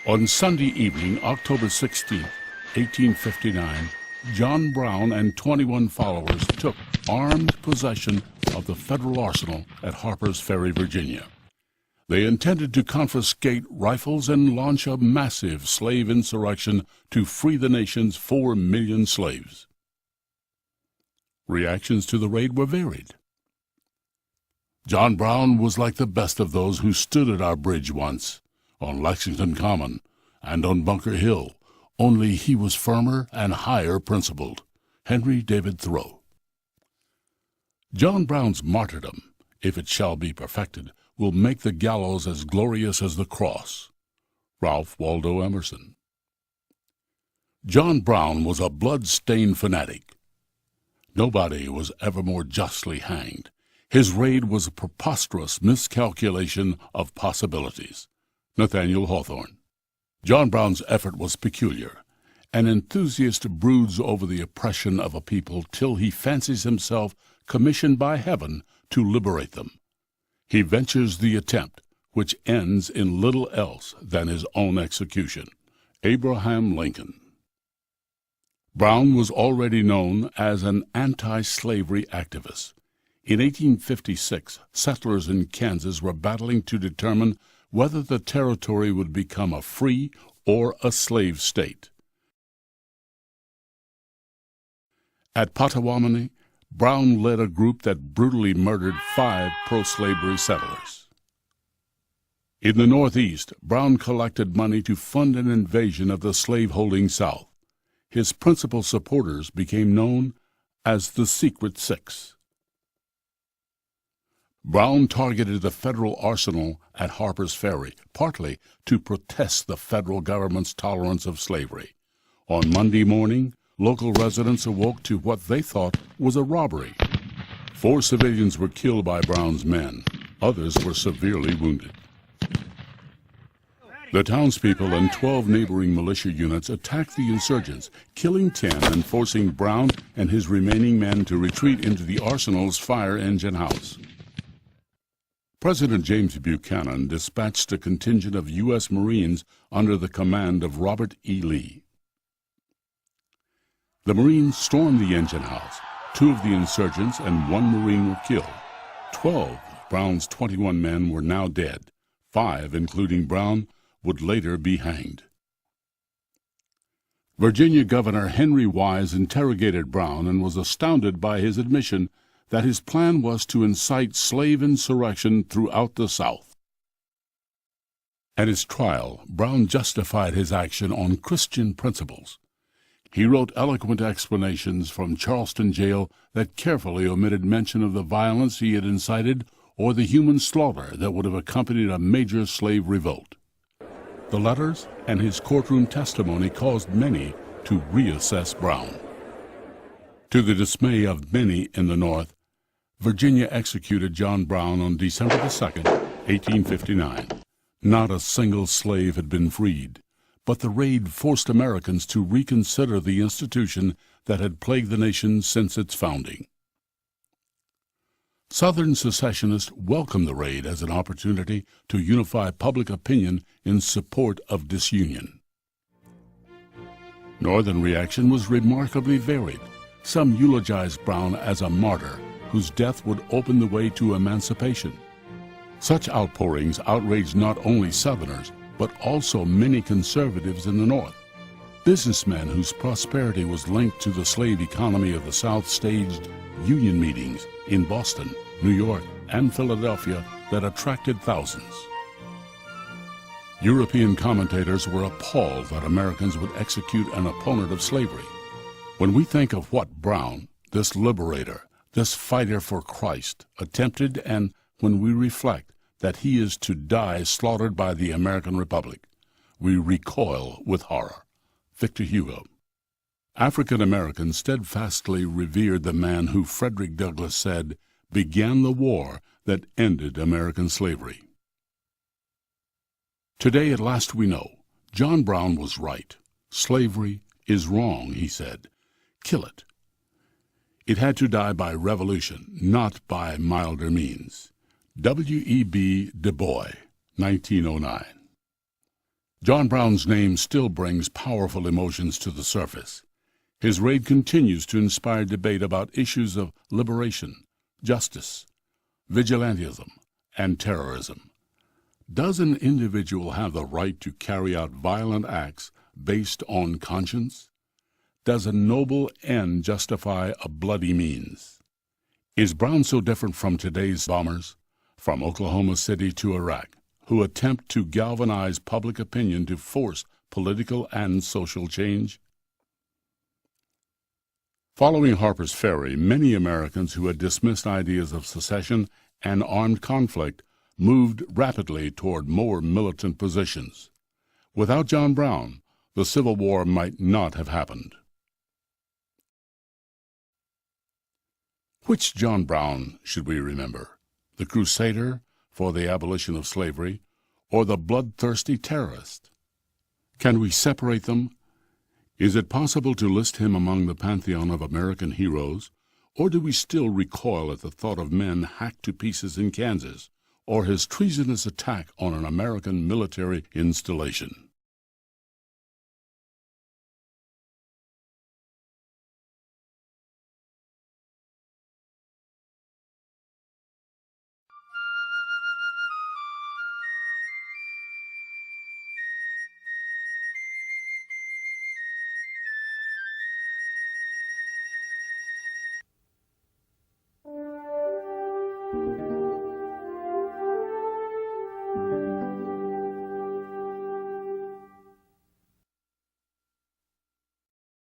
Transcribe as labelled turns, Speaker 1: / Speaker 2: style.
Speaker 1: On Sunday evening, October 16, 1859, John Brown and 21 followers took armed possession of the federal arsenal at Harper's Ferry, Virginia. They intended to confiscate rifles and launch a massive slave insurrection to free the nation's 4 million slaves. Reactions to the raid were varied. John Brown was like the best of those who stood at our bridge once, on Lexington Common, and on Bunker Hill, only he was firmer and higher principled. Henry David Thoreau. John Brown's martyrdom, if it shall be perfected, will make the gallows as glorious as the cross. Ralph Waldo Emerson. John Brown was a blood-stained fanatic. Nobody was ever more justly hanged. His raid was a preposterous miscalculation of possibilities. Nathaniel Hawthorne. John Brown's effort was peculiar. An enthusiast broods over the oppression of a people till he fancies himself commissioned by heaven to liberate them. He ventures the attempt, which ends in little else than his own execution. Abraham Lincoln. Brown was already known as an anti-slavery activist. In 1856, settlers in Kansas were battling to determine whether the territory would become a free or a slave state. At Potawatomi, Brown led a group that brutally murdered 5 pro-slavery settlers. In the Northeast, Brown collected money to fund an invasion of the slave-holding South. His principal supporters became known as the Secret Six. Brown targeted the federal arsenal at Harper's Ferry, partly to protest the federal government's tolerance of slavery. On Monday morning, local residents awoke to what they thought was a robbery. 4 civilians were killed by Brown's men. Others were severely wounded. The townspeople and 12 neighboring militia units attacked the insurgents, killing 10 and forcing Brown and his remaining men to retreat into the arsenal's fire engine house. President James Buchanan dispatched a contingent of U.S. Marines under the command of Robert E. Lee. The Marines stormed the engine house. 2 of the insurgents and 1 Marine were killed. 12 of Brown's 21 men were now dead. 5, including Brown, would later be hanged. Virginia Governor Henry Wise interrogated Brown and was astounded by his admission that his plan was to incite slave insurrection throughout the South. At his trial, Brown justified his action on Christian principles. He wrote eloquent explanations from Charleston jail that carefully omitted mention of the violence he had incited or the human slaughter that would have accompanied a major slave revolt. The letters and his courtroom testimony caused many to reassess Brown. To the dismay of many in the North, Virginia executed John Brown on December 2, 1859. Not a single slave had been freed, but the raid forced Americans to reconsider the institution that had plagued the nation since its founding. Southern secessionists welcomed the raid as an opportunity to unify public opinion in support of disunion. Northern reaction was remarkably varied. Some eulogized Brown as a martyr whose death would open the way to emancipation. Such outpourings outraged not only Southerners, but also many conservatives in the North. Businessmen whose prosperity was linked to the slave economy of the South staged union meetings in Boston, New York, and Philadelphia that attracted thousands. European commentators were appalled that Americans would execute an opponent of slavery. When we think of what Brown, this liberator, this fighter for Christ, attempted, and when we reflect that he is to die slaughtered by the American Republic, we recoil with horror. Victor Hugo. African Americans steadfastly revered the man who Frederick Douglass said began the war that ended American slavery. Today at last we know, John Brown was right. Slavery is wrong, he said. Kill it. It had to die by revolution, not by milder means. W.E.B. Du Bois, 1909. John Brown's name still brings powerful emotions to the surface. His raid continues to inspire debate about issues of liberation, justice, vigilantism, and terrorism. Does an individual have the right to carry out violent acts based on conscience? Does a noble end justify a bloody means? Is Brown so different from today's bombers, from Oklahoma City to Iraq, who attempt to galvanize public opinion to force political and social change? Following Harper's Ferry, many Americans who had dismissed ideas of secession and armed conflict moved rapidly toward more militant positions. Without John Brown, the Civil War might not have happened. Which John Brown should we remember? The crusader for the abolition of slavery, or the bloodthirsty terrorist? Can we separate them? Is it possible to list him among the pantheon of American heroes, or do we still recoil at the thought of men hacked to pieces in Kansas, or his treasonous attack on an American military installation?